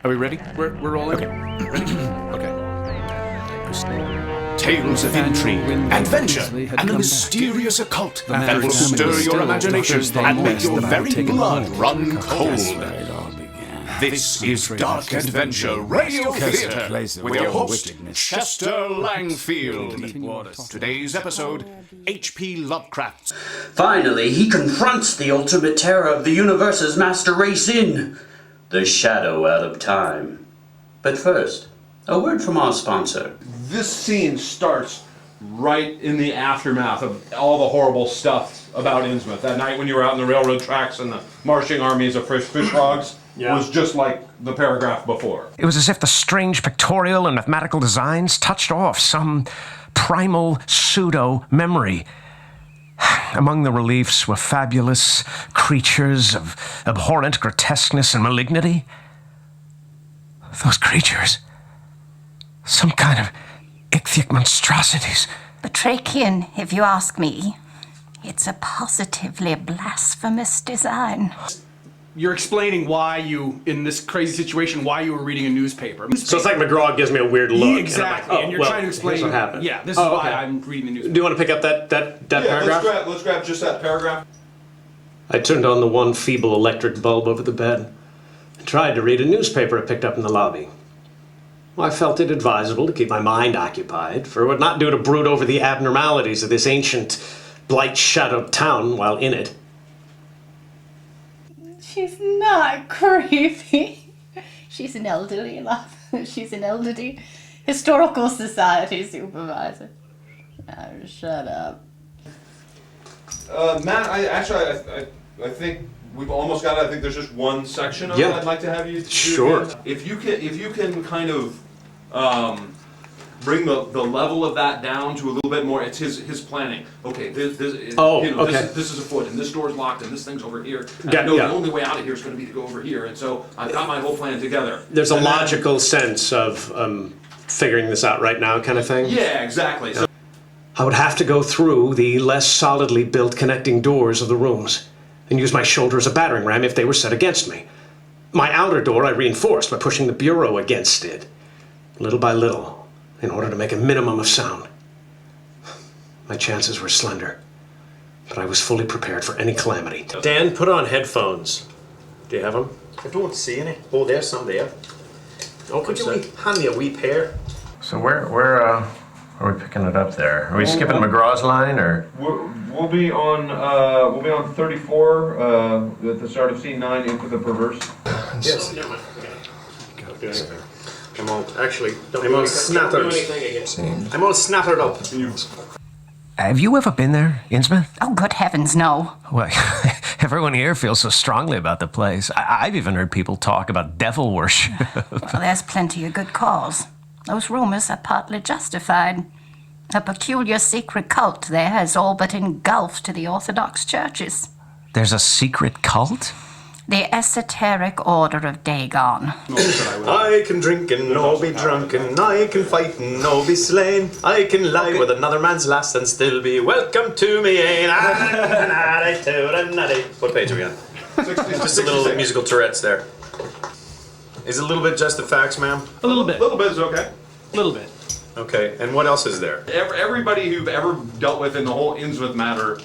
Are we ready? We're rolling? Okay. Tales of intrigue, adventure, and the mysterious occult that will stir your imagination and make your very blood run cold. This is Dark Adventure Radio Theatre with your host, Chester Langfield. Today's episode, H.P. Lovecraft. Finally, he confronts the ultimate terror of the universe's master race in the shadow out of time. But first, a word from our sponsor. This scene starts right in the aftermath of all the horrible stuff about Innsmouth. That night when you were out in the railroad tracks and the marching armies of fish frogs was just like the paragraph before. It was as if the strange pictorial and mathematical designs touched off some primal pseudo-memory. Among the reliefs were fabulous creatures of abhorrent grotesqueness and malignity. Those creatures, some kind of ichthytic monstrosities. Batrachian, if you ask me. It's a positively blasphemous design. You're explaining why you, in this crazy situation, why you were reading a newspaper. So it's like McGraw gives me a weird look. Exactly, and you're trying to explain. Here's what happened. Yeah, this is why I'm reading the newspaper. Do you want to pick up that paragraph? Let's grab just that paragraph. I turned on the one feeble electric bulb over the bed and tried to read a newspaper I picked up in the lobby. I felt it advisable to keep my mind occupied, for it would not do to brood over the abnormalities of this ancient, blight-shadowed town while in it. She's not creepy. She's an elderly Historical Society supervisor. Oh, shut up. Matt, I think we've almost got it. I think there's just one section of it I'd like to have you do. Sure. If you can kind of bring the level of that down to a little bit more. It's his planning. Okay, this is a foot, and this door's locked, and this thing's over here. And I know the only way out of here is going to be to go over here, and so I've got my whole plan together. There's a logical sense of figuring this out right now kind of thing? Yeah, exactly. So I would have to go through the less solidly built connecting doors of the rooms and use my shoulder as a battering ram if they were set against me. My outer door I reinforced by pushing the bureau against it, little by little, in order to make a minimum of sound. My chances were slender, but I was fully prepared for any calamity. Dan, put on headphones. Do you have them? I don't see any. Oh, there's some there. Oh, Could you hand me a wee pair? So where are we picking it up there? Are we skipping McGraw's line, or? we'll be on 34 at the start of scene 9 into the perverse. Yes. I'm all snattered up. Have you ever been there, Innsmouth? Oh, good heavens, no. Well, everyone here feels so strongly about the place. I've even heard people talk about devil worship. Well, there's plenty of good cause. Those rumors are partly justified. A peculiar secret cult there has all but engulfed the Orthodox churches. There's a secret cult? The Esoteric Order of Dagon. I can drink and no be drunken. I can fight and no be slain. I can lie with another man's lass and still be welcome to me. What page are we on? Just a little musical Tourette's there. Is it a little bit just the facts, ma'am? A little bit. A little bit is okay. A little bit. Okay, and what else is there? Everybody you've ever dealt with in the whole Innsmouth matter,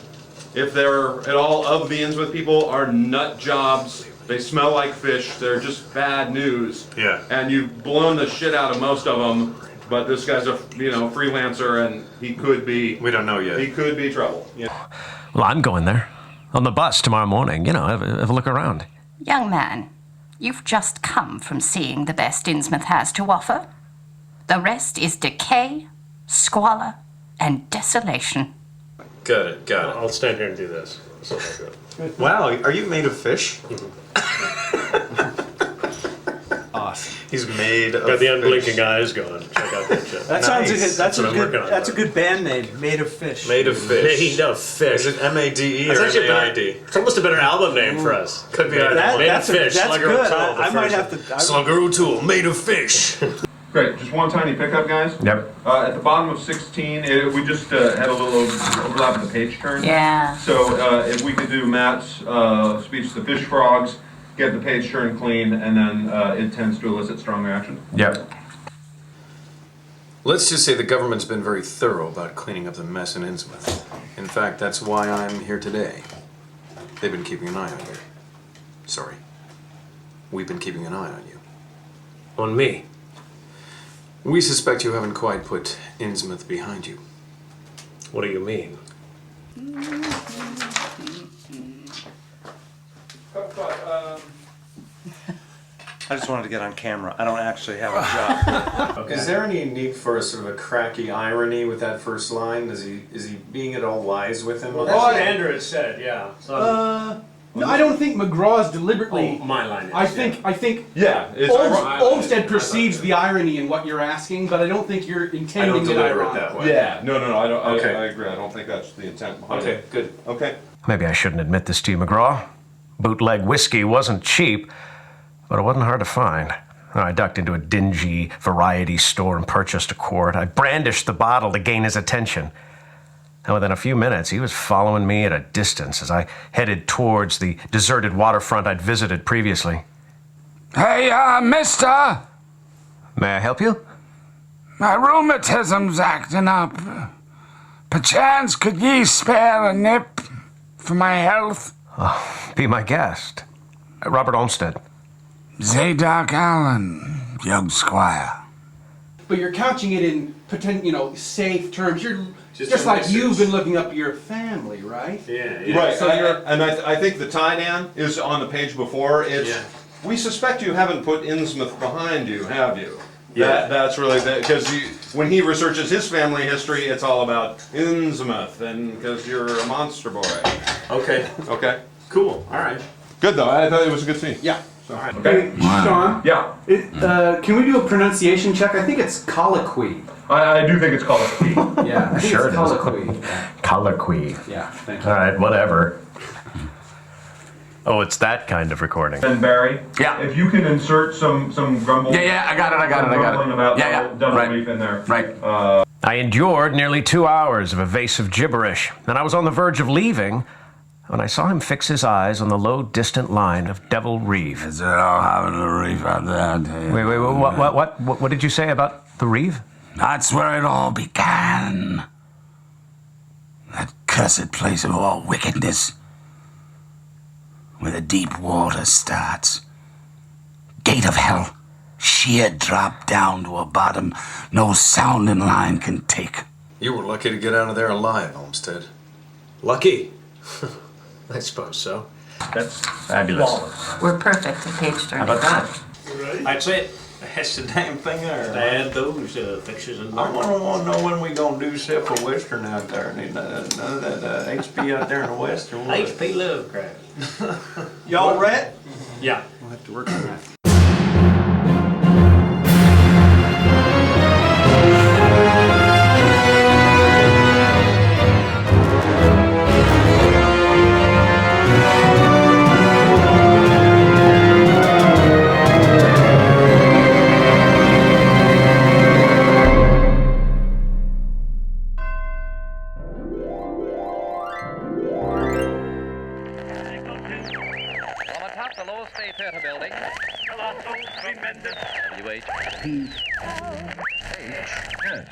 if they're at all of the Innsmouth people, are nut jobs. They smell like fish. They're just bad news. Yeah. And you've blown the shit out of most of them. But this guy's a freelancer, and he could be. We don't know yet. He could be trouble. Yeah. Well, I'm going there. On the bus tomorrow morning, have a look around. Young man, you've just come from seeing the best Innsmouth has to offer. The rest is decay, squalor, and desolation. Got it. I'll stand here and do this. Wow, are you made of fish? Awesome. He's made of Got the unblinking fish. eyes going. Check out that shit. That sounds Nice. that's what a I'm good working on. that's a good band name. Made of Fish. Made of fish. Made of fish. Is it M-A-D-E or That's actually M-A-I-D? it's almost a better album name for us. Could be either one. Made of fish. That's Slugger good. O'Toole, the I might first have to. Slugger O'Toole, made of fish. Great. Just one tiny pickup, guys. Yep. At the bottom of 16, we just had a little overlap of the page turn. Yeah. So if we could do Matt's speech to the fish frogs, get the page turned clean, and then it tends to elicit strong reaction. Yep. Let's just say the government's been very thorough about cleaning up the mess in Innsmouth. In fact, that's why I'm here today. They've been keeping an eye on you. Sorry. We've been keeping an eye on you. On me? We suspect you haven't quite put Innsmouth behind you. What do you mean? I just wanted to get on camera. I don't actually have a job. Is there any need for a sort of a cracky irony with that first line? Is he being at all wise with him? Well, that's what Andrew had said, yeah. So No, I don't think McGraw's deliberately. Oh, my line is. I think. Yeah, it's Olmsted perceives the irony in what you're asking, but I don't think you're I intending don't it deliver it ironic. that way. Yeah, no, I don't. Okay. I agree. I don't think that's the intent behind Okay, it. good. Okay. Maybe I shouldn't admit this to you, McGraw. Bootleg whiskey wasn't cheap, but it wasn't hard to find. I ducked into a dingy variety store and purchased a quart. I brandished the bottle to gain his attention. And within a few minutes, he was following me at a distance as I headed towards the deserted waterfront I'd visited previously. Hey, mister! May I help you? My rheumatism's acting up. Perchance could ye spare a nip for my health? Oh, be my guest. Robert Olmsted. Zadok Allen, young squire. But you're couching it in safe terms. You're just a like message. you've been looking up your family, right? Yeah. Right, So you're- I think the tie-down is on the page before. It's Yeah. we suspect you haven't put Innsmouth behind you, have you? Yeah. That's really because when he researches his family history, it's all about Innsmouth, and because you're a monster boy. Okay. Okay. Cool. All right. Good though. I thought it was a good scene. Yeah. All right. Hey, Sean. Yeah. Can we do a pronunciation check? I think it's colloquy. I do think it's called a key. Yeah, I think Sure it's it is. colloquy. Colloquy. Yeah, thank you. All right, whatever. Oh, it's that kind of recording. And Barry, Yeah. if you can insert some grumble. Yeah, I got it. grumbling about Yeah, double right. reef in there. Right. I endured nearly 2 hours of evasive gibberish, and I was on the verge of leaving when I saw him fix his eyes on the low, distant line of Devil Reeve. Is it all having a reef out there? Wait, what did you say about the Reeve? That's where it all began. That cursed place of all wickedness. Where the deep water starts. Gate of hell. Sheer drop down to a bottom no sounding line can take. You were lucky to get out of there alive, Olmsted. Lucky? I suppose so. That's fabulous. We're perfect at page turn. How about that? That's it. That's the damn thing there. Add those fixtures and I want to know when we gonna do stuff for Western out there. None of that HP out there in the West or what? HP Lovecraft. Y'all ready? Yeah. We'll have to work on that. From atop the Lower State Theater building. Colossal, tremendous. WHP. Yes.